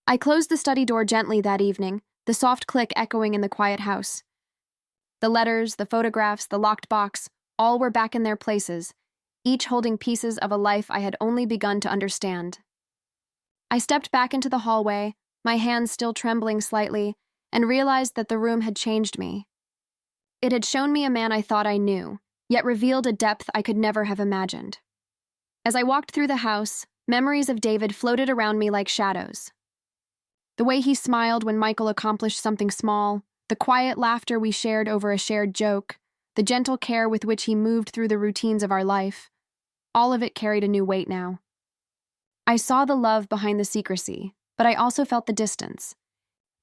I closed the study door gently that evening, the soft click echoing in the quiet house. The letters, the photographs, the locked box, all were back in their places, each holding pieces of a life I had only begun to understand. I stepped back into the hallway, my hands still trembling slightly, and realized that the room had changed me. It had shown me a man I thought I knew, yet revealed a depth I could never have imagined. As I walked through the house, memories of David floated around me like shadows. The way he smiled when Michael accomplished something small, the quiet laughter we shared over a shared joke, the gentle care with which he moved through the routines of our life, all of it carried a new weight now. I saw the love behind the secrecy, but I also felt the distance,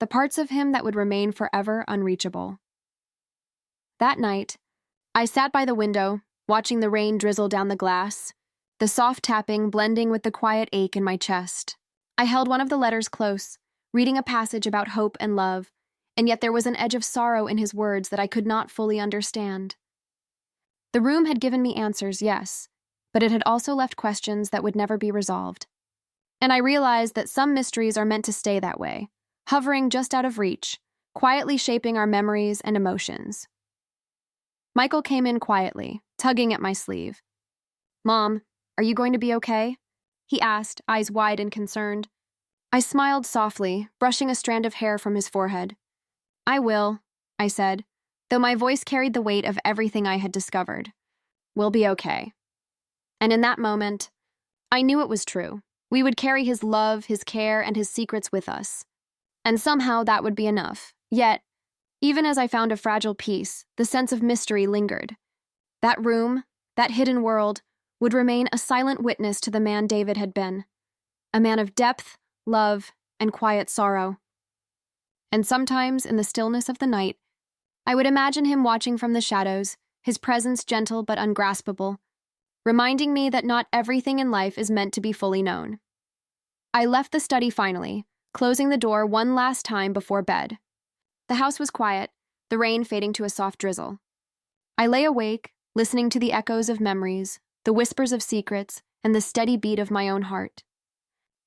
the parts of him that would remain forever unreachable. That night, I sat by the window, watching the rain drizzle down the glass, the soft tapping blending with the quiet ache in my chest. I held one of the letters close, reading a passage about hope and love, and yet there was an edge of sorrow in his words that I could not fully understand. The room had given me answers, yes, but it had also left questions that would never be resolved. And I realized that some mysteries are meant to stay that way, hovering just out of reach, quietly shaping our memories and emotions. Michael came in quietly, tugging at my sleeve. "Mom, are you going to be okay?" he asked, eyes wide and concerned. I smiled softly, brushing a strand of hair from his forehead. "I will," I said, though my voice carried the weight of everything I had discovered. "We'll be okay." And in that moment, I knew it was true. We would carry his love, his care, and his secrets with us. And somehow that would be enough. Yet, even as I found a fragile peace, the sense of mystery lingered. That room, that hidden world, would remain a silent witness to the man David had been. A man of depth, love, and quiet sorrow. And sometimes, in the stillness of the night, I would imagine him watching from the shadows, his presence gentle but ungraspable, reminding me that not everything in life is meant to be fully known. I left the study finally, closing the door one last time before bed. The house was quiet, the rain fading to a soft drizzle. I lay awake, listening to the echoes of memories, the whispers of secrets, and the steady beat of my own heart.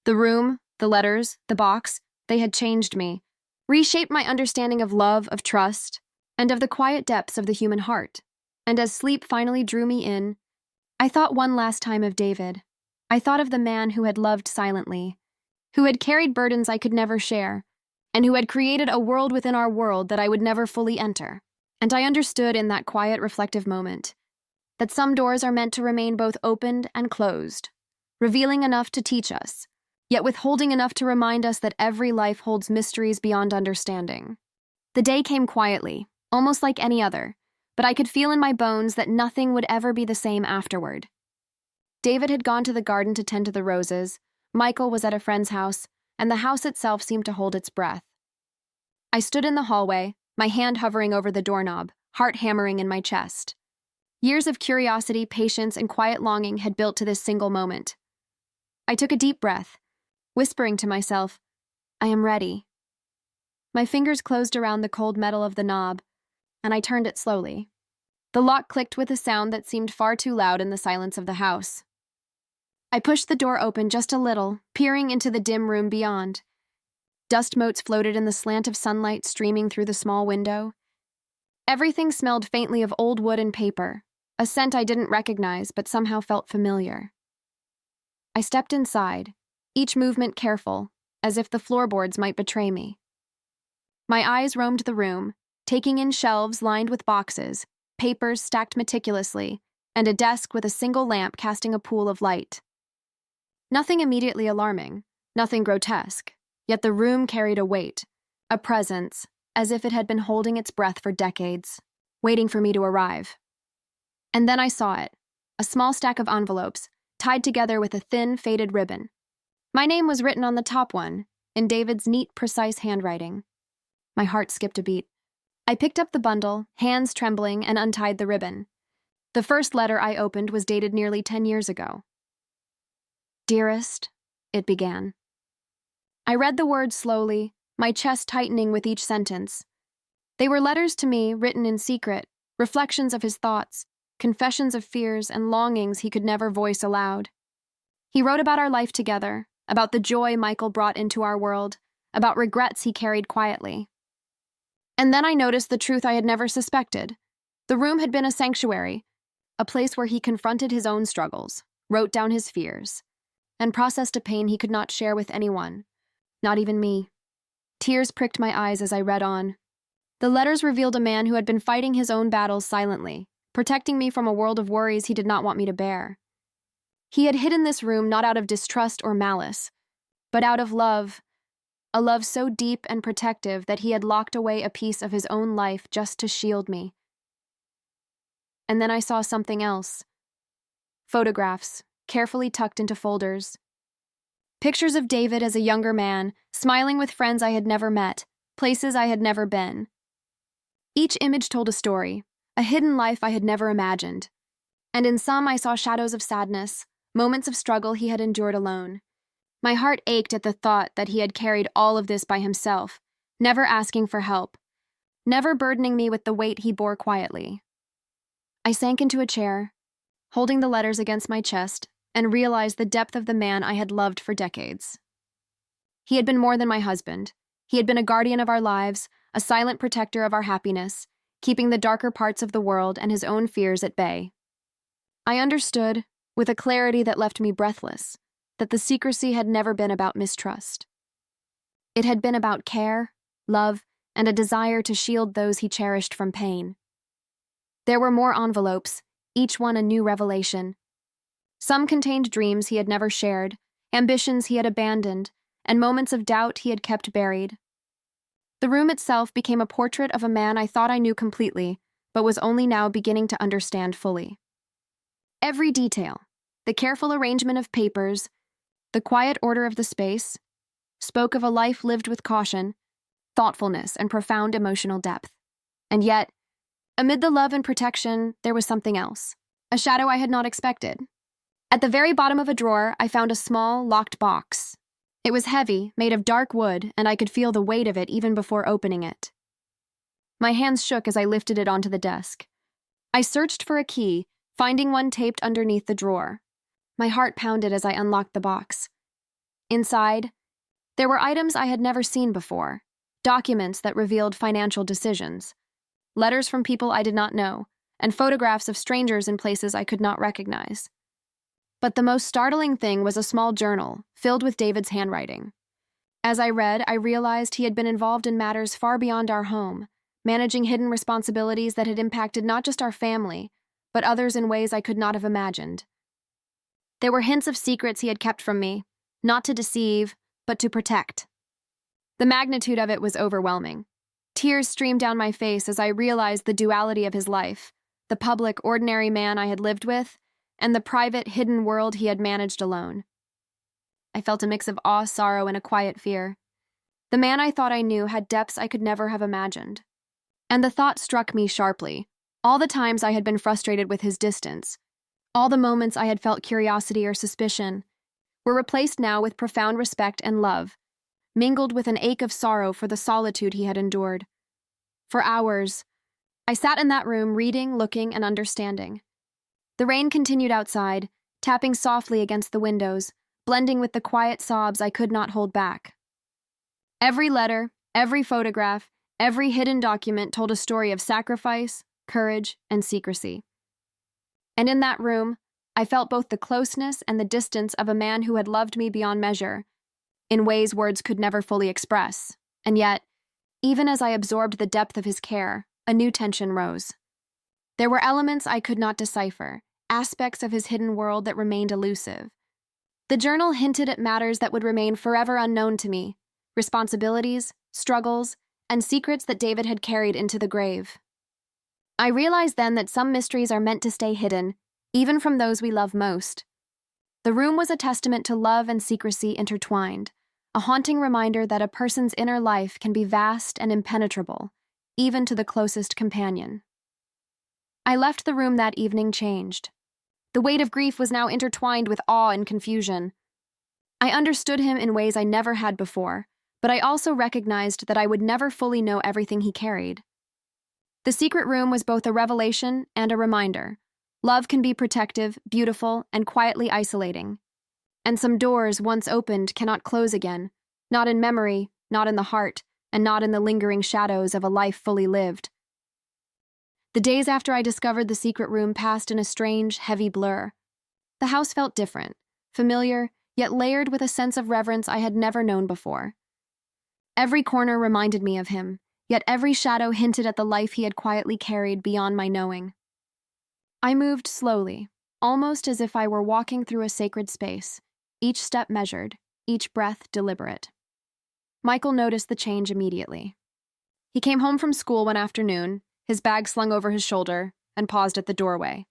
The room, the letters, the box, they had changed me, reshaped my understanding of love, of trust, and of the quiet depths of the human heart. And as sleep finally drew me in, I thought one last time of David. I thought of the man who had loved silently, who had carried burdens I could never share, and who had created a world within our world that I would never fully enter. And I understood in that quiet, reflective moment that some doors are meant to remain both opened and closed, revealing enough to teach us, yet withholding enough to remind us that every life holds mysteries beyond understanding. The day came quietly, almost like any other, but I could feel in my bones that nothing would ever be the same afterward. David had gone to the garden to tend to the roses, Michael was at a friend's house, and the house itself seemed to hold its breath. I stood in the hallway, my hand hovering over the doorknob, heart hammering in my chest. Years of curiosity, patience, and quiet longing had built to this single moment. I took a deep breath, whispering to myself, "I am ready." My fingers closed around the cold metal of the knob, and I turned it slowly. The lock clicked with a sound that seemed far too loud in the silence of the house. I pushed the door open just a little, peering into the dim room beyond. Dust motes floated in the slant of sunlight streaming through the small window. Everything smelled faintly of old wood and paper, a scent I didn't recognize but somehow felt familiar. I stepped inside, each movement careful, as if the floorboards might betray me. My eyes roamed the room, taking in shelves lined with boxes, papers stacked meticulously, and a desk with a single lamp casting a pool of light. Nothing immediately alarming, nothing grotesque, yet the room carried a weight, a presence, as if it had been holding its breath for decades, waiting for me to arrive. And then I saw it, a small stack of envelopes, tied together with a thin, faded ribbon. My name was written on the top one, in David's neat, precise handwriting. My heart skipped a beat. I picked up the bundle, hands trembling, and untied the ribbon. The first letter I opened was dated nearly 10 years ago. "Dearest," it began. I read the words slowly, my chest tightening with each sentence. They were letters to me, written in secret, reflections of his thoughts, confessions of fears and longings he could never voice aloud. He wrote about our life together, about the joy Michael brought into our world, about regrets he carried quietly. And then I noticed the truth I had never suspected. The room had been a sanctuary, a place where he confronted his own struggles, wrote down his fears, and processed a pain he could not share with anyone, not even me. Tears pricked my eyes as I read on. The letters revealed a man who had been fighting his own battles silently, protecting me from a world of worries he did not want me to bear. He had hidden this room not out of distrust or malice, but out of love, a love so deep and protective that he had locked away a piece of his own life just to shield me. And then I saw something else. Photographs, carefully tucked into folders. Pictures of David as a younger man, smiling with friends I had never met, places I had never been. Each image told a story, a hidden life I had never imagined. And in some I saw shadows of sadness, moments of struggle he had endured alone. My heart ached at the thought that he had carried all of this by himself, never asking for help, never burdening me with the weight he bore quietly. I sank into a chair, holding the letters against my chest, and realized the depth of the man I had loved for decades. He had been more than my husband. He had been a guardian of our lives, a silent protector of our happiness, keeping the darker parts of the world and his own fears at bay. I understood, with a clarity that left me breathless, that the secrecy had never been about mistrust. It had been about care, love, and a desire to shield those he cherished from pain. There were more envelopes, each one a new revelation. Some contained dreams he had never shared, ambitions he had abandoned, and moments of doubt he had kept buried. The room itself became a portrait of a man I thought I knew completely, but was only now beginning to understand fully. Every detail, the careful arrangement of papers, the quiet order of the space, spoke of a life lived with caution, thoughtfulness, and profound emotional depth. And yet, amid the love and protection, there was something else, a shadow I had not expected. At the very bottom of a drawer, I found a small, locked box. It was heavy, made of dark wood, and I could feel the weight of it even before opening it. My hands shook as I lifted it onto the desk. I searched for a key, finding one taped underneath the drawer. My heart pounded as I unlocked the box. Inside, there were items I had never seen before, documents that revealed financial decisions, letters from people I did not know, and photographs of strangers in places I could not recognize. But the most startling thing was a small journal, filled with David's handwriting. As I read, I realized he had been involved in matters far beyond our home, managing hidden responsibilities that had impacted not just our family, but others in ways I could not have imagined. There were hints of secrets he had kept from me, not to deceive, but to protect. The magnitude of it was overwhelming. Tears streamed down my face as I realized the duality of his life, the public, ordinary man I had lived with, and the private, hidden world he had managed alone. I felt a mix of awe, sorrow, and a quiet fear. The man I thought I knew had depths I could never have imagined. And the thought struck me sharply. All the times I had been frustrated with his distance, all the moments I had felt curiosity or suspicion, were replaced now with profound respect and love, mingled with an ache of sorrow for the solitude he had endured. For hours, I sat in that room reading, looking, and understanding. The rain continued outside, tapping softly against the windows, blending with the quiet sobs I could not hold back. Every letter, every photograph, every hidden document told a story of sacrifice, courage, and secrecy. And in that room, I felt both the closeness and the distance of a man who had loved me beyond measure, in ways words could never fully express. And yet, even as I absorbed the depth of his care, a new tension rose. There were elements I could not decipher, aspects of his hidden world that remained elusive. The journal hinted at matters that would remain forever unknown to me, responsibilities, struggles, and secrets that David had carried into the grave. I realized then that some mysteries are meant to stay hidden, even from those we love most. The room was a testament to love and secrecy intertwined, a haunting reminder that a person's inner life can be vast and impenetrable, even to the closest companion. I left the room that evening changed. The weight of grief was now intertwined with awe and confusion. I understood him in ways I never had before, but I also recognized that I would never fully know everything he carried. The secret room was both a revelation and a reminder. Love can be protective, beautiful, and quietly isolating. And some doors, once opened, cannot close again, not in memory, not in the heart, and not in the lingering shadows of a life fully lived. The days after I discovered the secret room passed in a strange, heavy blur. The house felt different, familiar, yet layered with a sense of reverence I had never known before. Every corner reminded me of him, yet every shadow hinted at the life he had quietly carried beyond my knowing. I moved slowly, almost as if I were walking through a sacred space, each step measured, each breath deliberate. Michael noticed the change immediately. He came home from school one afternoon, his bag slung over his shoulder, and paused at the doorway.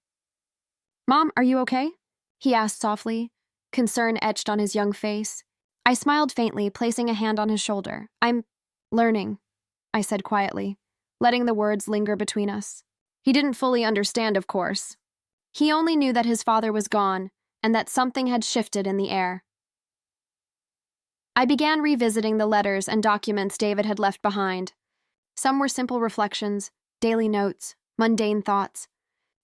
"Mom, are you okay?" he asked softly, concern etched on his young face. I smiled faintly, placing a hand on his shoulder. "I'm learning," I said quietly, letting the words linger between us. He didn't fully understand, of course. He only knew that his father was gone and that something had shifted in the air. I began revisiting the letters and documents David had left behind. Some were simple reflections, daily notes, mundane thoughts.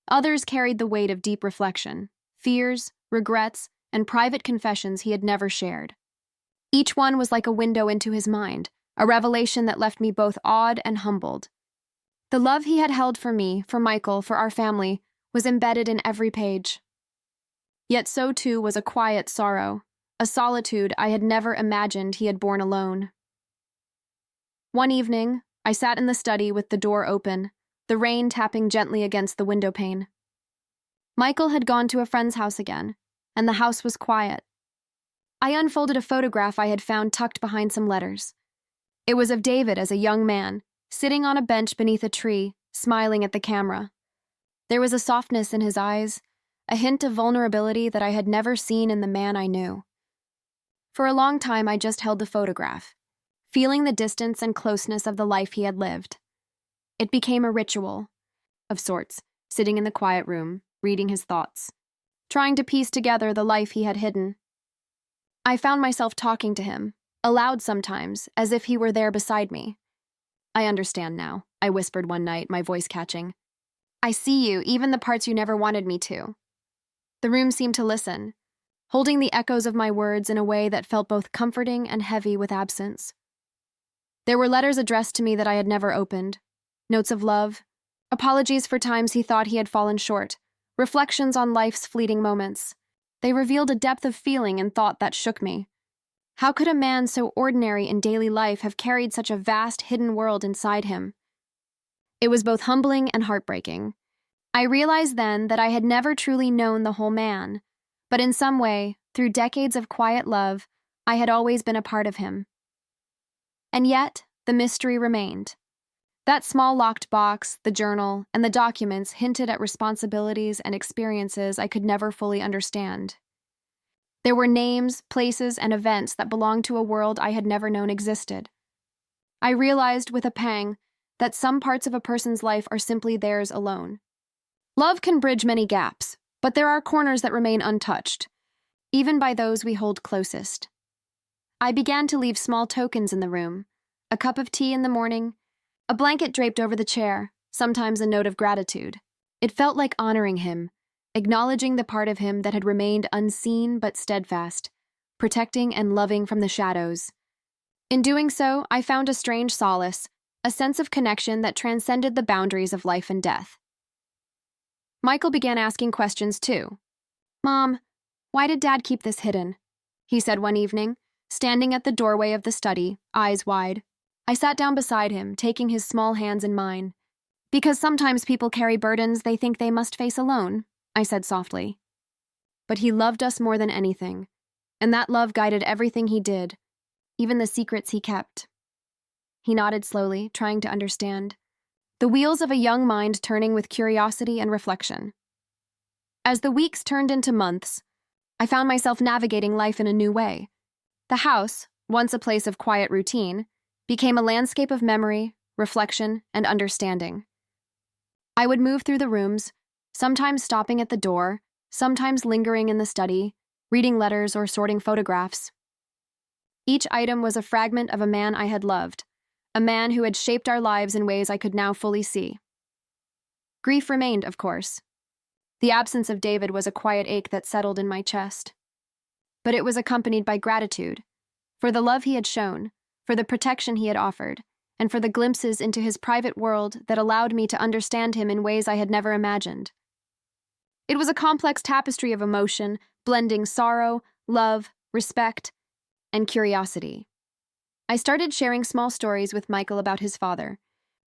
Others carried the weight of deep reflection, fears, regrets, and private confessions he had never shared. Each one was like a window into his mind, a revelation that left me both awed and humbled. The love he had held for me, for Michael, for our family, was embedded in every page. Yet so too was a quiet sorrow, a solitude I had never imagined he had borne alone. One evening, I sat in the study with the door open, the rain tapping gently against the window pane. Michael had gone to a friend's house again, and the house was quiet. I unfolded a photograph I had found tucked behind some letters. It was of David as a young man, sitting on a bench beneath a tree, smiling at the camera. There was a softness in his eyes, a hint of vulnerability that I had never seen in the man I knew. For a long time, I just held the photograph, feeling the distance and closeness of the life he had lived. It became a ritual, of sorts, sitting in the quiet room, reading his thoughts, trying to piece together the life he had hidden. I found myself talking to him, aloud sometimes, as if he were there beside me. "I understand now," I whispered one night, my voice catching. "I see you, even the parts you never wanted me to." The room seemed to listen, holding the echoes of my words in a way that felt both comforting and heavy with absence. There were letters addressed to me that I had never opened, notes of love, apologies for times he thought he had fallen short, reflections on life's fleeting moments. They revealed a depth of feeling and thought that shook me. How could a man so ordinary in daily life have carried such a vast, hidden world inside him? It was both humbling and heartbreaking. I realized then that I had never truly known the whole man, but in some way, through decades of quiet love, I had always been a part of him. And yet, the mystery remained. That small locked box, the journal, and the documents hinted at responsibilities and experiences I could never fully understand. There were names, places, and events that belonged to a world I had never known existed. I realized with a pang that some parts of a person's life are simply theirs alone. Love can bridge many gaps, but there are corners that remain untouched, even by those we hold closest. I began to leave small tokens in the room, a cup of tea in the morning, a blanket draped over the chair, sometimes a note of gratitude. It felt like honoring him, acknowledging the part of him that had remained unseen but steadfast, protecting and loving from the shadows. In doing so, I found a strange solace, a sense of connection that transcended the boundaries of life and death. Michael began asking questions too. "Mom, why did Dad keep this hidden?" he said one evening, standing at the doorway of the study, eyes wide. I sat down beside him, taking his small hands in mine. "Because sometimes people carry burdens they think they must face alone," I said softly. But he loved us more than anything, and that love guided everything he did, even the secrets he kept. He nodded slowly, trying to understand, the wheels of a young mind turning with curiosity and reflection. As the weeks turned into months, I found myself navigating life in a new way. The house, once a place of quiet routine, became a landscape of memory, reflection, and understanding. I would move through the rooms, sometimes stopping at the door, sometimes lingering in the study, reading letters or sorting photographs. Each item was a fragment of a man I had loved, a man who had shaped our lives in ways I could now fully see. Grief remained, of course. The absence of David was a quiet ache that settled in my chest. But it was accompanied by gratitude, for the love he had shown, for the protection he had offered, and for the glimpses into his private world that allowed me to understand him in ways I had never imagined. It was a complex tapestry of emotion, blending sorrow, love, respect, and curiosity. I started sharing small stories with Michael about his father,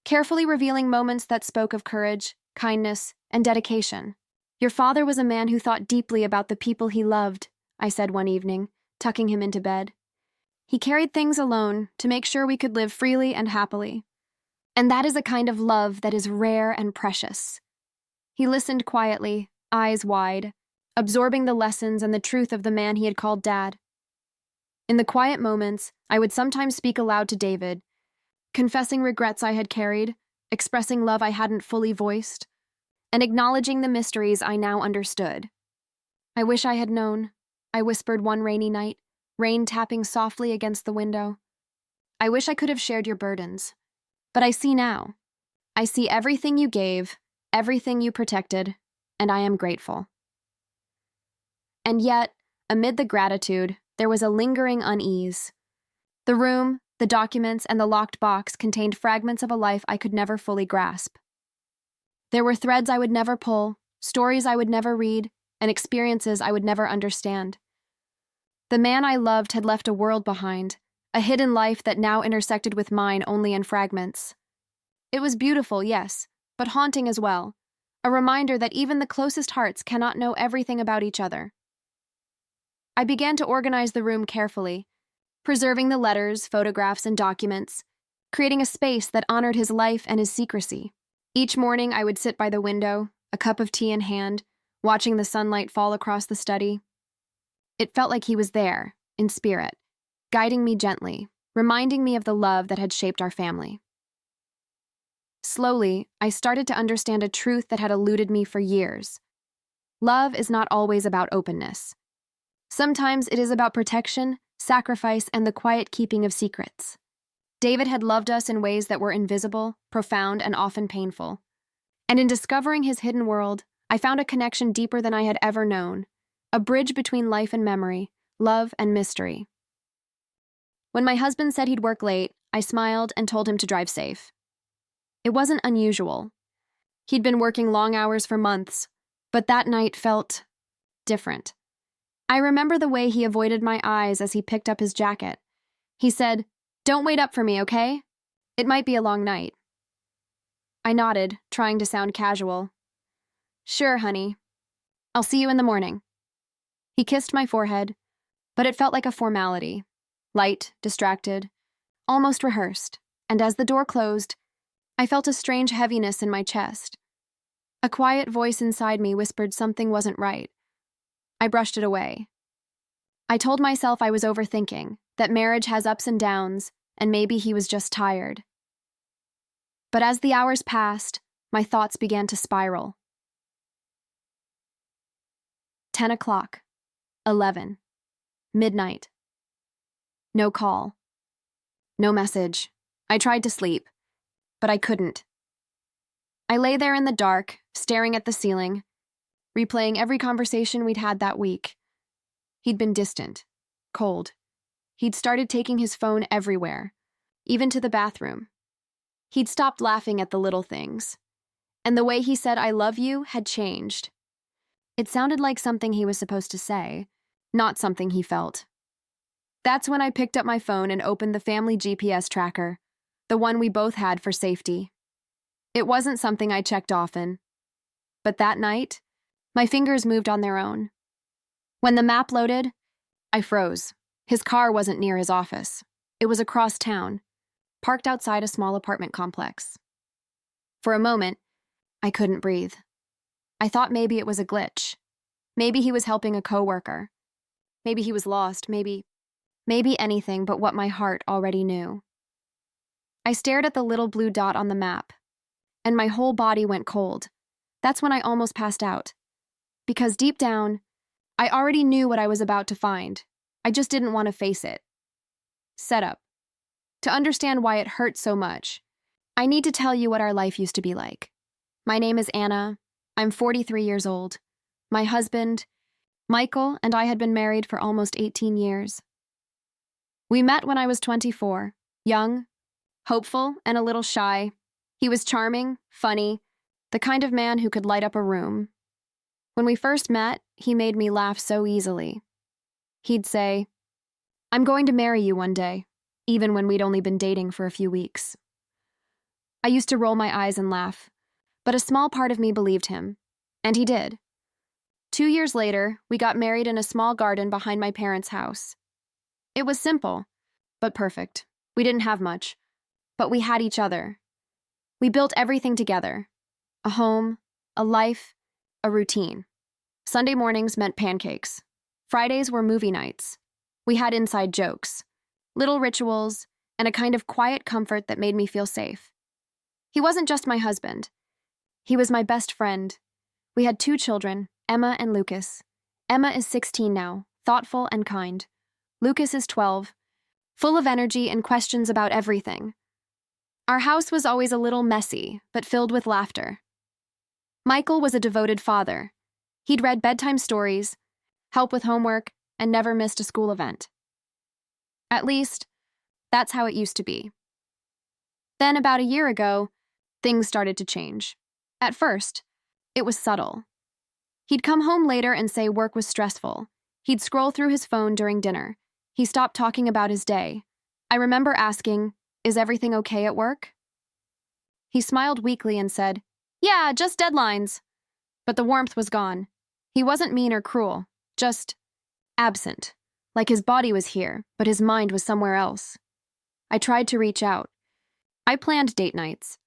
carefully revealing moments that spoke of courage, kindness, and dedication. "Your father was a man who thought deeply about the people he loved," I said one evening, tucking him into bed. "He carried things alone to make sure we could live freely and happily. And that is a kind of love that is rare and precious." He listened quietly, eyes wide, absorbing the lessons and the truth of the man he had called Dad. In the quiet moments, I would sometimes speak aloud to David, confessing regrets I had carried, expressing love I hadn't fully voiced, and acknowledging the mysteries I now understood. "I wish I had known," I whispered one rainy night, rain tapping softly against the window. "I wish I could have shared your burdens. But I see now. I see everything you gave, everything you protected, and I am grateful." And yet, amid the gratitude, there was a lingering unease. The room, the documents, and the locked box contained fragments of a life I could never fully grasp. There were threads I would never pull, stories I would never read, and experiences I would never understand. The man I loved had left a world behind, a hidden life that now intersected with mine only in fragments. It was beautiful, yes, but haunting as well, a reminder that even the closest hearts cannot know everything about each other. I began to organize the room carefully, preserving the letters, photographs, and documents, creating a space that honored his life and his secrecy. Each morning I would sit by the window, a cup of tea in hand, watching the sunlight fall across the study. It felt like he was there, in spirit, guiding me gently, reminding me of the love that had shaped our family. Slowly, I started to understand a truth that had eluded me for years. Love is not always about openness. Sometimes it is about protection, sacrifice, and the quiet keeping of secrets. David had loved us in ways that were invisible, profound, and often painful. And in discovering his hidden world, I found a connection deeper than I had ever known, a bridge between life and memory, love and mystery. When my husband said he'd work late, I smiled and told him to drive safe. It wasn't unusual. He'd been working long hours for months, but that night felt different. I remember the way he avoided my eyes as he picked up his jacket. He said, "Don't wait up for me, okay? It might be a long night." I nodded, trying to sound casual. "Sure, honey. I'll see you in the morning." He kissed my forehead, but it felt like a formality. Light, distracted, almost rehearsed, and as the door closed, I felt a strange heaviness in my chest. A quiet voice inside me whispered something wasn't right. I brushed it away. I told myself I was overthinking, that marriage has ups and downs, and maybe he was just tired. But as the hours passed, my thoughts began to spiral. 10 o'clock, 11, midnight. No call. No message. I tried to sleep, but I couldn't. I lay there in the dark, staring at the ceiling, replaying every conversation we'd had that week. He'd been distant, cold. He'd started taking his phone everywhere, even to the bathroom. He'd stopped laughing at the little things, and the way he said "I love you" had changed. It sounded like something he was supposed to say, not something he felt. That's when I picked up my phone and opened the family GPS tracker, the one we both had for safety. It wasn't something I checked often, but that night, my fingers moved on their own. When the map loaded, I froze. His car wasn't near his office. It was across town, parked outside a small apartment complex. For a moment, I couldn't breathe. I thought maybe it was a glitch. Maybe he was helping a coworker. Maybe he was lost, maybe anything but what my heart already knew. I stared at the little blue dot on the map, and my whole body went cold. That's when I almost passed out. Because deep down, I already knew what I was about to find. I just didn't want to face it. Setup. To understand why it hurt so much, I need to tell you what our life used to be like. My name is Anna. I'm 43 years old. My husband, Michael, and I had been married for almost 18 years. We met when I was 24, Young, hopeful, and a little shy. He was charming, funny, the kind of man who could light up a room. When we first met, he made me laugh so easily. He'd say, "I'm going to marry you one day," even when we'd only been dating for a few weeks. I used to roll my eyes and laugh, but a small part of me believed him, and he did. 2 years later, we got married in a small garden behind my parents' house. It was simple, but perfect. We didn't have much, but we had each other. We built everything together: a home, a life, a routine. Sunday mornings meant pancakes. Fridays were movie nights. We had inside jokes, little rituals, and a kind of quiet comfort that made me feel safe. He wasn't just my husband. He was my best friend. We had 2 children, Emma and Lucas. Emma is 16 now, thoughtful and kind. Lucas is 12, full of energy and questions about everything. Our house was always a little messy, but filled with laughter. Michael was a devoted father. He'd read bedtime stories, help with homework, and never missed a school event. At least, that's how it used to be. Then, about a year ago, things started to change. At first, it was subtle. He'd come home later and say work was stressful. He'd scroll through his phone during dinner. He stopped talking about his day. I remember asking, "Is everything okay at work?" He smiled weakly and said, "Yeah, just deadlines." But the warmth was gone. He wasn't mean or cruel, just absent, like his body was here, but his mind was somewhere else. I tried to reach out. I planned date nights.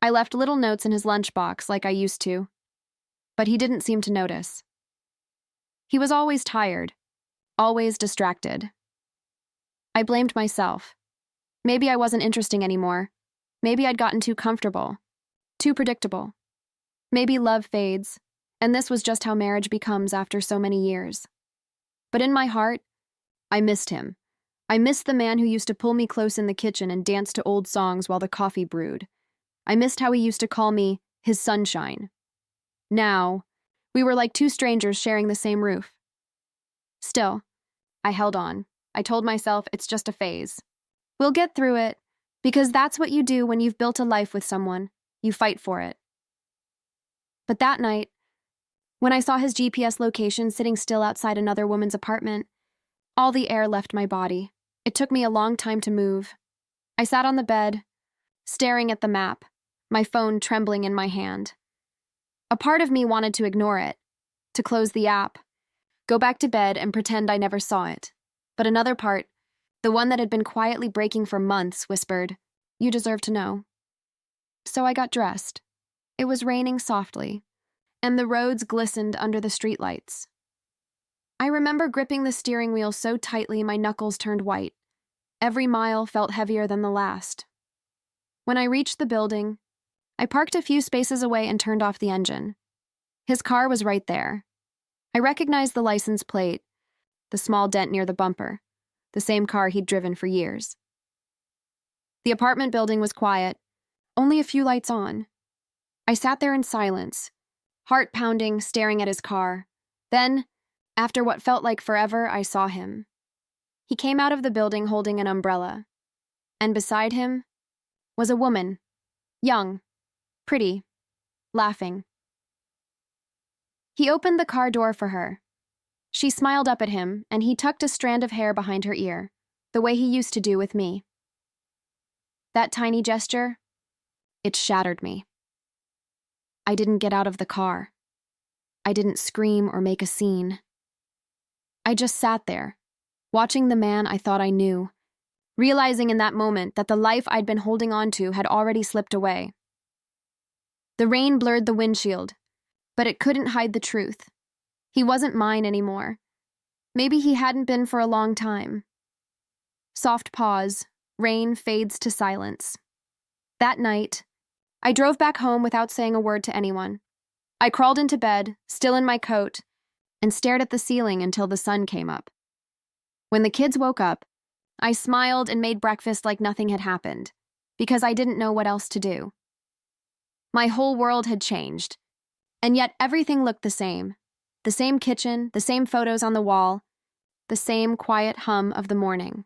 I left little notes in his lunchbox like I used to, but he didn't seem to notice. He was always tired, always distracted. I blamed myself. Maybe I wasn't interesting anymore. Maybe I'd gotten too comfortable, too predictable. Maybe love fades, and this was just how marriage becomes after so many years. But in my heart, I missed him. I missed the man who used to pull me close in the kitchen and dance to old songs while the coffee brewed. I missed how he used to call me his sunshine. Now, we were like 2 strangers sharing the same roof. Still, I held on. I told myself it's just a phase. We'll get through it, because that's what you do when you've built a life with someone. You fight for it. But that night, when I saw his GPS location sitting still outside another woman's apartment, all the air left my body. It took me a long time to move. I sat on the bed, staring at the map, my phone trembling in my hand. A part of me wanted to ignore it, to close the app, go back to bed and pretend I never saw it. But another part, the one that had been quietly breaking for months, whispered, "You deserve to know." So I got dressed. It was raining softly, and the roads glistened under the streetlights. I remember gripping the steering wheel so tightly my knuckles turned white. Every mile felt heavier than the last. When I reached the building, I parked a few spaces away and turned off the engine. His car was right there. I recognized the license plate, the small dent near the bumper, the same car he'd driven for years. The apartment building was quiet, only a few lights on. I sat there in silence, heart pounding, staring at his car. Then, after what felt like forever, I saw him. He came out of the building holding an umbrella, and beside him was a woman, young, pretty, laughing. He opened the car door for her. She smiled up at him, and he tucked a strand of hair behind her ear, the way he used to do with me. That tiny gesture, it shattered me. I didn't get out of the car. I didn't scream or make a scene. I just sat there, watching the man I thought I knew, realizing in that moment that the life I'd been holding on to had already slipped away. The rain blurred the windshield, but it couldn't hide the truth. He wasn't mine anymore. Maybe he hadn't been for a long time. Soft pause, rain fades to silence. That night, I drove back home without saying a word to anyone. I crawled into bed, still in my coat, and stared at the ceiling until the sun came up. When the kids woke up, I smiled and made breakfast like nothing had happened, because I didn't know what else to do. My whole world had changed, and yet everything looked the same. The same kitchen, the same photos on the wall, the same quiet hum of the morning.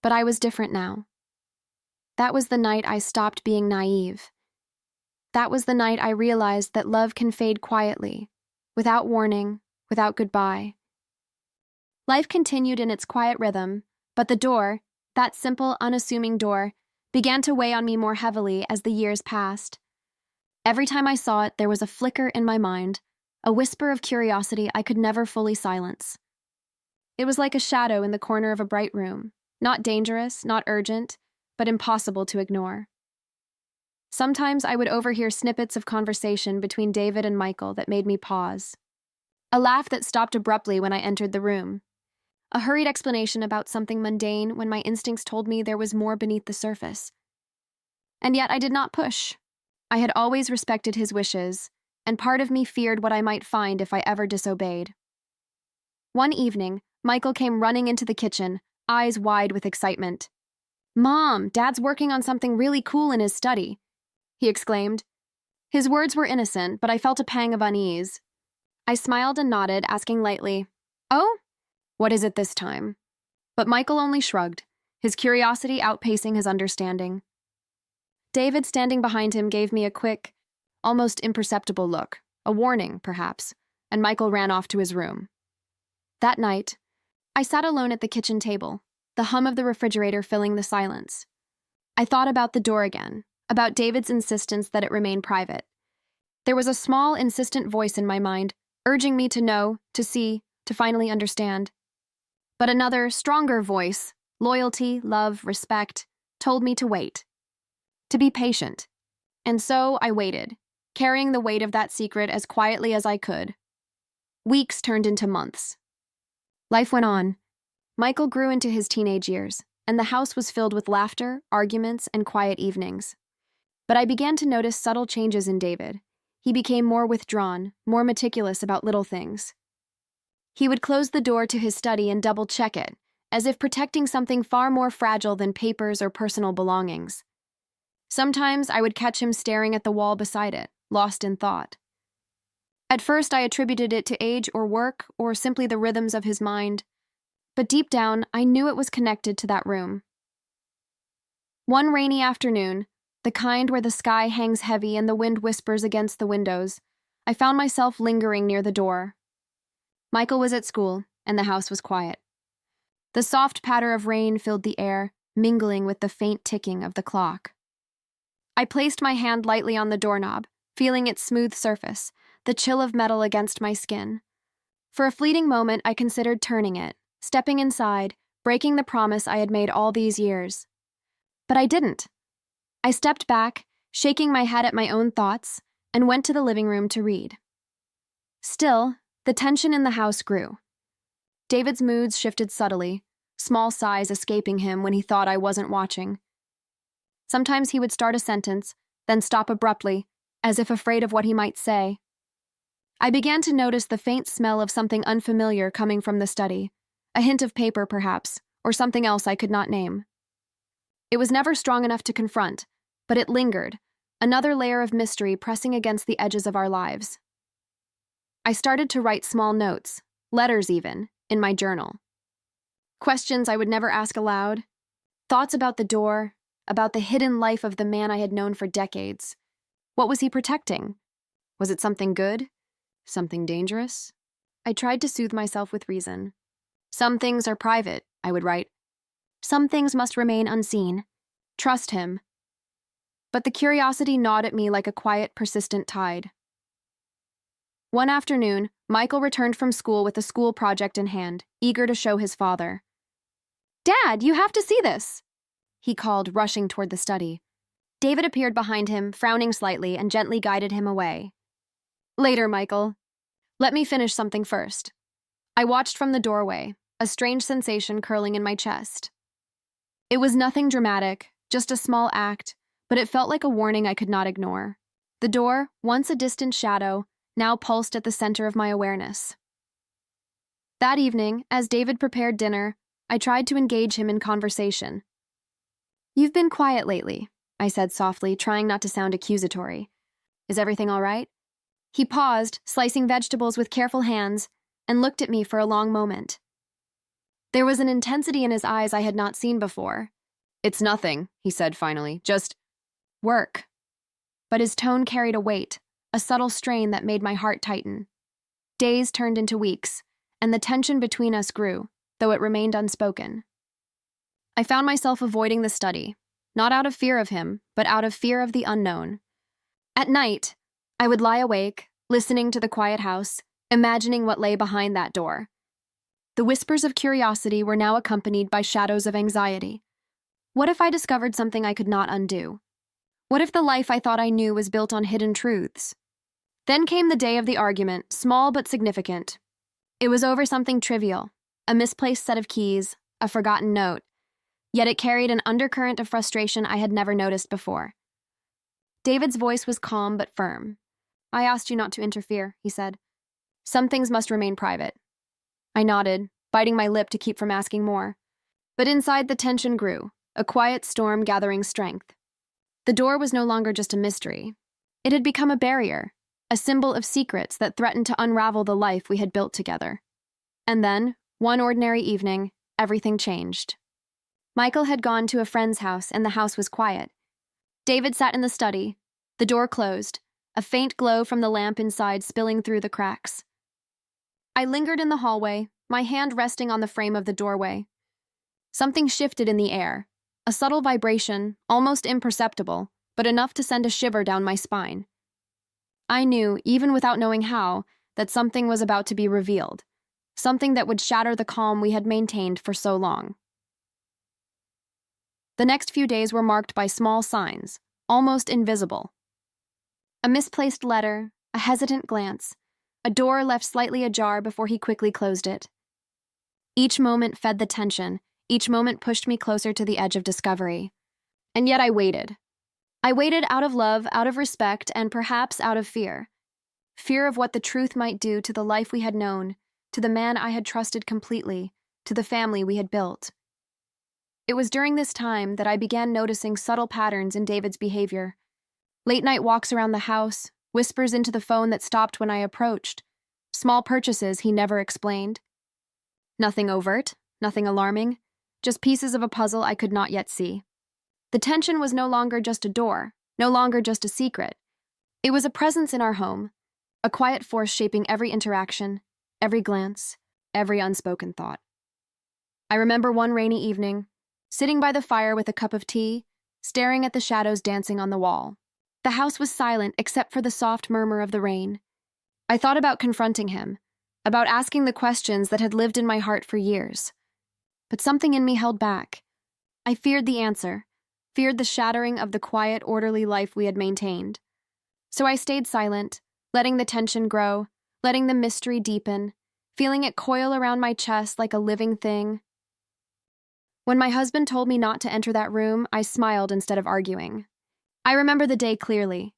But I was different now. That was the night I stopped being naive. That was the night I realized that love can fade quietly, without warning, without goodbye. Life continued in its quiet rhythm, but the door, that simple, unassuming door, began to weigh on me more heavily as the years passed. Every time I saw it, there was a flicker in my mind, a whisper of curiosity I could never fully silence. It was like a shadow in the corner of a bright room, not dangerous, not urgent, but impossible to ignore. Sometimes I would overhear snippets of conversation between David and Michael that made me pause. A laugh that stopped abruptly when I entered the room. A hurried explanation about something mundane when my instincts told me there was more beneath the surface. And yet I did not push. I had always respected his wishes, and part of me feared what I might find if I ever disobeyed. One evening, Michael came running into the kitchen, eyes wide with excitement. "Mom, Dad's working on something really cool in his study," he exclaimed. His words were innocent, but I felt a pang of unease. I smiled and nodded, asking lightly, "Oh? What is it this time?" But Michael only shrugged, his curiosity outpacing his understanding. David, standing behind him, gave me a quick, almost imperceptible look, a warning, perhaps, and Michael ran off to his room. That night, I sat alone at the kitchen table, the hum of the refrigerator filling the silence. I thought about the door again, about David's insistence that it remain private. There was a small, insistent voice in my mind, urging me to know, to see, to finally understand. But another, stronger voice, loyalty, love, respect, told me to wait, to be patient. And so I waited, carrying the weight of that secret as quietly as I could. Weeks turned into months. Life went on. Michael grew into his teenage years, and the house was filled with laughter, arguments, and quiet evenings. But I began to notice subtle changes in David. He became more withdrawn, more meticulous about little things. He would close the door to his study and double-check it, as if protecting something far more fragile than papers or personal belongings. Sometimes I would catch him staring at the wall beside it, lost in thought. At first I attributed it to age or work, or simply the rhythms of his mind. But deep down, I knew it was connected to that room. One rainy afternoon, the kind where the sky hangs heavy and the wind whispers against the windows, I found myself lingering near the door. Michael was at school, and the house was quiet. The soft patter of rain filled the air, mingling with the faint ticking of the clock. I placed my hand lightly on the doorknob, feeling its smooth surface, the chill of metal against my skin. For a fleeting moment, I considered turning it, stepping inside, breaking the promise I had made all these years. But I didn't. I stepped back, shaking my head at my own thoughts, and went to the living room to read. Still, the tension in the house grew. David's moods shifted subtly, small sighs escaping him when he thought I wasn't watching. Sometimes he would start a sentence, then stop abruptly, as if afraid of what he might say. I began to notice the faint smell of something unfamiliar coming from the study, a hint of paper perhaps, or something else I could not name. It was never strong enough to confront, but it lingered, another layer of mystery pressing against the edges of our lives. I started to write small notes, letters even, in my journal. Questions I would never ask aloud, thoughts about the door, about the hidden life of the man I had known for decades. What was he protecting? Was it something good? Something dangerous? I tried to soothe myself with reason. Some things are private, I would write. Some things must remain unseen. Trust him. But the curiosity gnawed at me like a quiet, persistent tide. One afternoon, Michael returned from school with a school project in hand, eager to show his father. "Dad, you have to see this!" he called, rushing toward the study. David appeared behind him, frowning slightly, and gently guided him away. "Later, Michael. Let me finish something first." I watched from the doorway, a strange sensation curling in my chest. It was nothing dramatic, just a small act, but it felt like a warning I could not ignore. The door, once a distant shadow, now pulsed at the center of my awareness. That evening, as David prepared dinner, I tried to engage him in conversation. "You've been quiet lately," I said softly, trying not to sound accusatory. "Is everything all right?" He paused, slicing vegetables with careful hands, and looked at me for a long moment. There was an intensity in his eyes I had not seen before. It's nothing, he said finally. Just work. But his tone carried a weight, a subtle strain that made my heart tighten. Days turned into weeks, and the tension between us grew, though it remained unspoken. I found myself avoiding the study, not out of fear of him, but out of fear of the unknown. At night, I would lie awake, listening to the quiet house, imagining what lay behind that door. The whispers of curiosity were now accompanied by shadows of anxiety. What if I discovered something I could not undo? What if the life I thought I knew was built on hidden truths? Then came the day of the argument, small but significant. It was over something trivial, a misplaced set of keys, a forgotten note, yet it carried an undercurrent of frustration I had never noticed before. David's voice was calm but firm. I asked you not to interfere, he said. Some things must remain private. I nodded, biting my lip to keep from asking more. But inside the tension grew, a quiet storm gathering strength. The door was no longer just a mystery. It had become a barrier, a symbol of secrets that threatened to unravel the life we had built together. And then, one ordinary evening, everything changed. Michael had gone to a friend's house, and the house was quiet. David sat in the study, the door closed, a faint glow from the lamp inside spilling through the cracks. I lingered in the hallway, my hand resting on the frame of the doorway. Something shifted in the air, a subtle vibration, almost imperceptible, but enough to send a shiver down my spine. I knew, even without knowing how, that something was about to be revealed, something that would shatter the calm we had maintained for so long. The next few days were marked by small signs, almost invisible. A misplaced letter, a hesitant glance, a door left slightly ajar before he quickly closed it. Each moment fed the tension, each moment pushed me closer to the edge of discovery. And yet I waited. I waited out of love, out of respect, and perhaps out of fear. Fear of what the truth might do to the life we had known, to the man I had trusted completely, to the family we had built. It was during this time that I began noticing subtle patterns in David's behavior. Late-night walks around the house, whispers into the phone that stopped when I approached, small purchases he never explained. Nothing overt, nothing alarming, just pieces of a puzzle I could not yet see. The tension was no longer just a door, no longer just a secret. It was a presence in our home, a quiet force shaping every interaction, every glance, every unspoken thought. I remember one rainy evening, sitting by the fire with a cup of tea, staring at the shadows dancing on the wall. The house was silent except for the soft murmur of the rain. I thought about confronting him, about asking the questions that had lived in my heart for years. But something in me held back. I feared the answer, feared the shattering of the quiet, orderly life we had maintained. So I stayed silent, letting the tension grow, letting the mystery deepen, feeling it coil around my chest like a living thing. When my husband told me not to enter that room, I smiled instead of arguing. I remember the day clearly.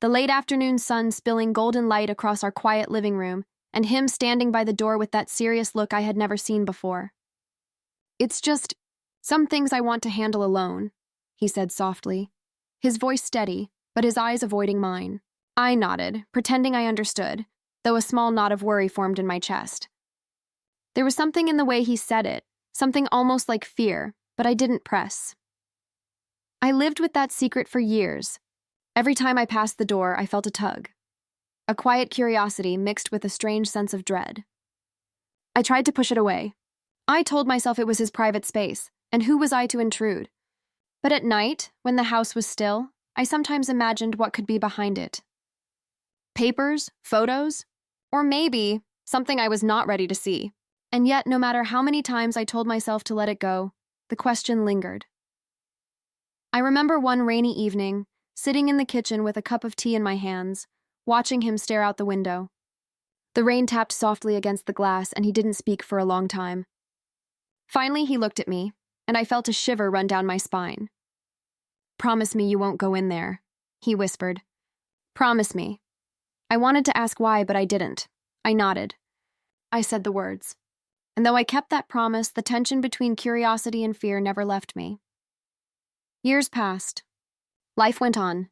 The late afternoon sun spilling golden light across our quiet living room, and him standing by the door with that serious look I had never seen before. It's just, some things I want to handle alone, he said softly, his voice steady, but his eyes avoiding mine. I nodded, pretending I understood, though a small knot of worry formed in my chest. There was something in the way he said it, something almost like fear, but I didn't press. I lived with that secret for years. Every time I passed the door, I felt a tug. A quiet curiosity mixed with a strange sense of dread. I tried to push it away. I told myself it was his private space, and who was I to intrude? But at night, when the house was still, I sometimes imagined what could be behind it. Papers, photos, or maybe something I was not ready to see. And yet, no matter how many times I told myself to let it go, the question lingered. I remember one rainy evening, sitting in the kitchen with a cup of tea in my hands, watching him stare out the window. The rain tapped softly against the glass, and he didn't speak for a long time. Finally, he looked at me, and I felt a shiver run down my spine. "Promise me you won't go in there," he whispered. "Promise me." I wanted to ask why, but I didn't. I nodded. I said the words. And though I kept that promise, the tension between curiosity and fear never left me. Years passed. Life went on.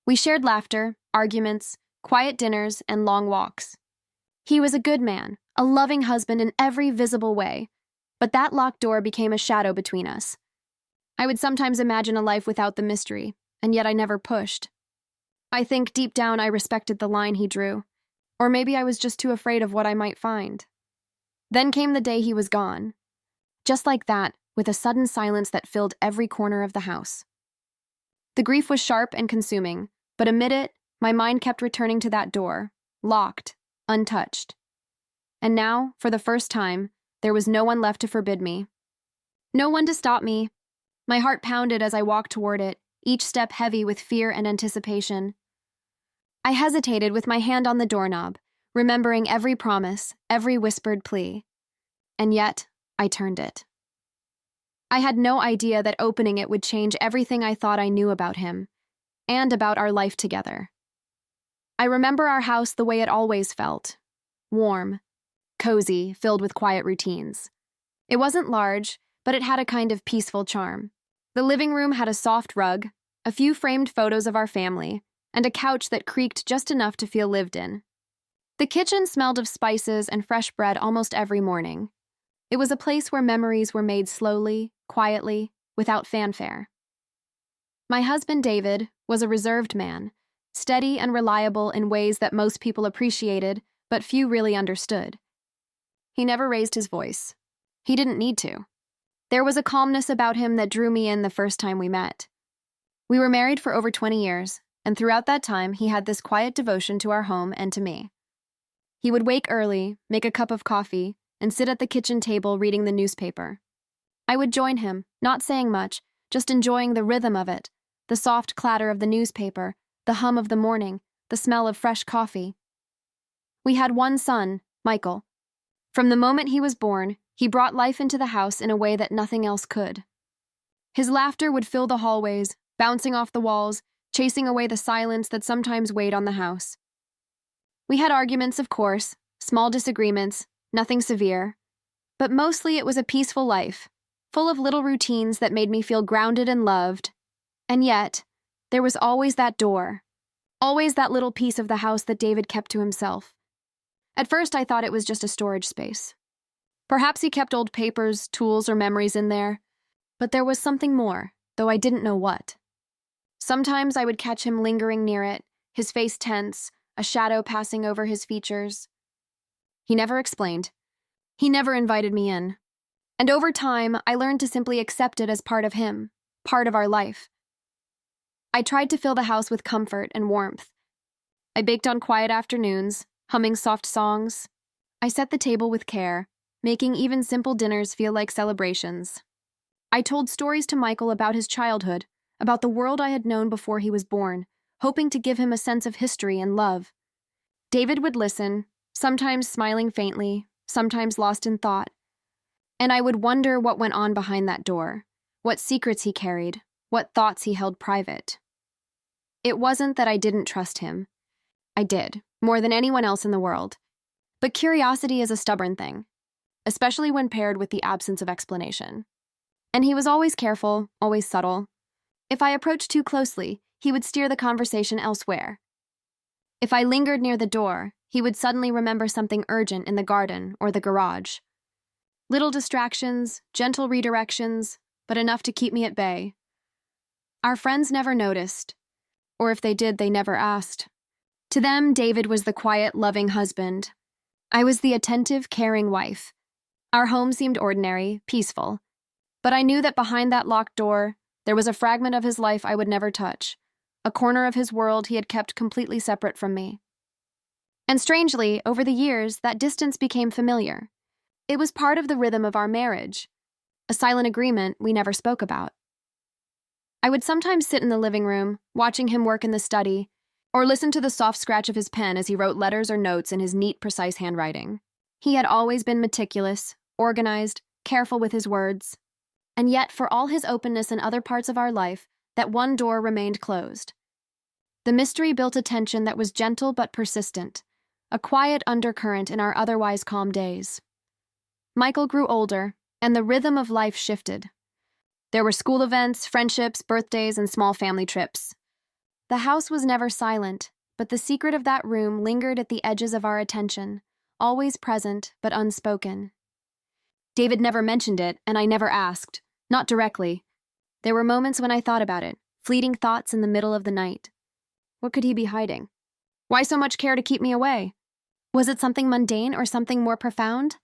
We shared laughter, arguments, quiet dinners, and long walks. He was a good man, a loving husband in every visible way, but that locked door became a shadow between us. I would sometimes imagine a life without the mystery, and yet I never pushed. I think deep down I respected the line he drew, or maybe I was just too afraid of what I might find. Then came the day he was gone. Just like that, with a sudden silence that filled every corner of the house. The grief was sharp and consuming, but amid it, my mind kept returning to that door, locked, untouched. And now, for the first time, there was no one left to forbid me. No one to stop me. My heart pounded as I walked toward it, each step heavy with fear and anticipation. I hesitated with my hand on the doorknob, remembering every promise, every whispered plea. And yet, I turned it. I had no idea that opening it would change everything I thought I knew about him, and about our life together. I remember our house the way it always felt, warm, cozy, filled with quiet routines. It wasn't large, but it had a kind of peaceful charm. The living room had a soft rug, a few framed photos of our family, and a couch that creaked just enough to feel lived in. The kitchen smelled of spices and fresh bread almost every morning. It was a place where memories were made slowly, quietly, without fanfare. My husband, David, was a reserved man, steady and reliable in ways that most people appreciated, but few really understood. He never raised his voice. He didn't need to. There was a calmness about him that drew me in the first time we met. We were married for over 20 years, and throughout that time he had this quiet devotion to our home and to me. He would wake early, make a cup of coffee, and sit at the kitchen table reading the newspaper. I would join him, not saying much, just enjoying the rhythm of it, the soft clatter of the newspaper, the hum of the morning, the smell of fresh coffee. We had one son, Michael. From the moment he was born, he brought life into the house in a way that nothing else could. His laughter would fill the hallways, bouncing off the walls, chasing away the silence that sometimes weighed on the house. We had arguments, of course, small disagreements, nothing severe, but mostly it was a peaceful life, full of little routines that made me feel grounded and loved. And yet, there was always that door, always that little piece of the house that David kept to himself. At first, I thought it was just a storage space. Perhaps he kept old papers, tools, or memories in there, but there was something more, though I didn't know what. Sometimes I would catch him lingering near it, his face tense, a shadow passing over his features. He never explained. He never invited me in. And over time, I learned to simply accept it as part of him, part of our life. I tried to fill the house with comfort and warmth. I baked on quiet afternoons, humming soft songs. I set the table with care, making even simple dinners feel like celebrations. I told stories to Michael about his childhood, about the world I had known before he was born, hoping to give him a sense of history and love. David would listen, sometimes smiling faintly, sometimes lost in thought. And I would wonder what went on behind that door, what secrets he carried, what thoughts he held private. It wasn't that I didn't trust him. I did, more than anyone else in the world. But curiosity is a stubborn thing, especially when paired with the absence of explanation. And he was always careful, always subtle. If I approached too closely, he would steer the conversation elsewhere. If I lingered near the door, he would suddenly remember something urgent in the garden or the garage. Little distractions, gentle redirections, but enough to keep me at bay. Our friends never noticed, or if they did, they never asked. To them, David was the quiet, loving husband. I was the attentive, caring wife. Our home seemed ordinary, peaceful, but I knew that behind that locked door, there was a fragment of his life I would never touch, a corner of his world he had kept completely separate from me. And strangely, over the years, that distance became familiar. It was part of the rhythm of our marriage, a silent agreement we never spoke about. I would sometimes sit in the living room, watching him work in the study, or listen to the soft scratch of his pen as he wrote letters or notes in his neat, precise handwriting. He had always been meticulous, organized, careful with his words. And yet, for all his openness in other parts of our life, that one door remained closed. The mystery built a tension that was gentle but persistent, a quiet undercurrent in our otherwise calm days. Michael grew older, and the rhythm of life shifted. There were school events, friendships, birthdays, and small family trips. The house was never silent, but the secret of that room lingered at the edges of our attention, always present but unspoken. David never mentioned it, and I never asked, not directly. There were moments when I thought about it, fleeting thoughts in the middle of the night. What could he be hiding? Why so much care to keep me away? Was it something mundane or something more profound?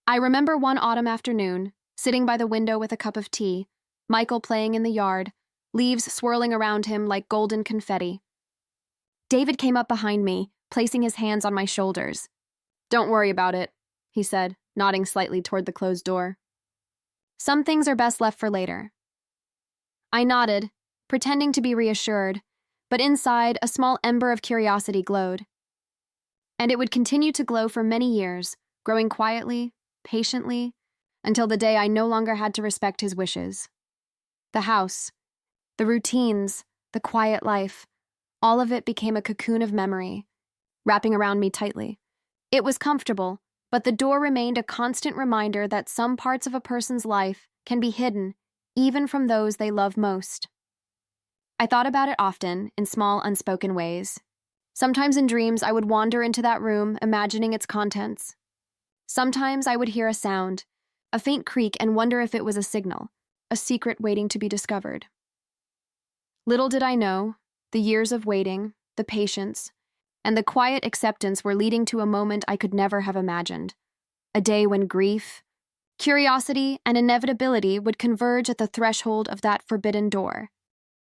I remember one autumn afternoon, sitting by the window with a cup of tea, Michael playing in the yard, leaves swirling around him like golden confetti. David came up behind me, placing his hands on my shoulders. "Don't worry about it," he said, nodding slightly toward the closed door. "Some things are best left for later." I nodded, pretending to be reassured, but inside a small ember of curiosity glowed. And it would continue to glow for many years, growing quietly, patiently, until the day I no longer had to respect his wishes. The house, the routines, the quiet life, all of it became a cocoon of memory, wrapping around me tightly. It was comfortable, but the door remained a constant reminder that some parts of a person's life can be hidden, even from those they love most. I thought about it often, in small, unspoken ways. Sometimes in dreams, I would wander into that room, imagining its contents. Sometimes I would hear a sound, a faint creak, and wonder if it was a signal, a secret waiting to be discovered. Little did I know, the years of waiting, the patience, and the quiet acceptance were leading to a moment I could never have imagined. A day when grief, curiosity, and inevitability would converge at the threshold of that forbidden door.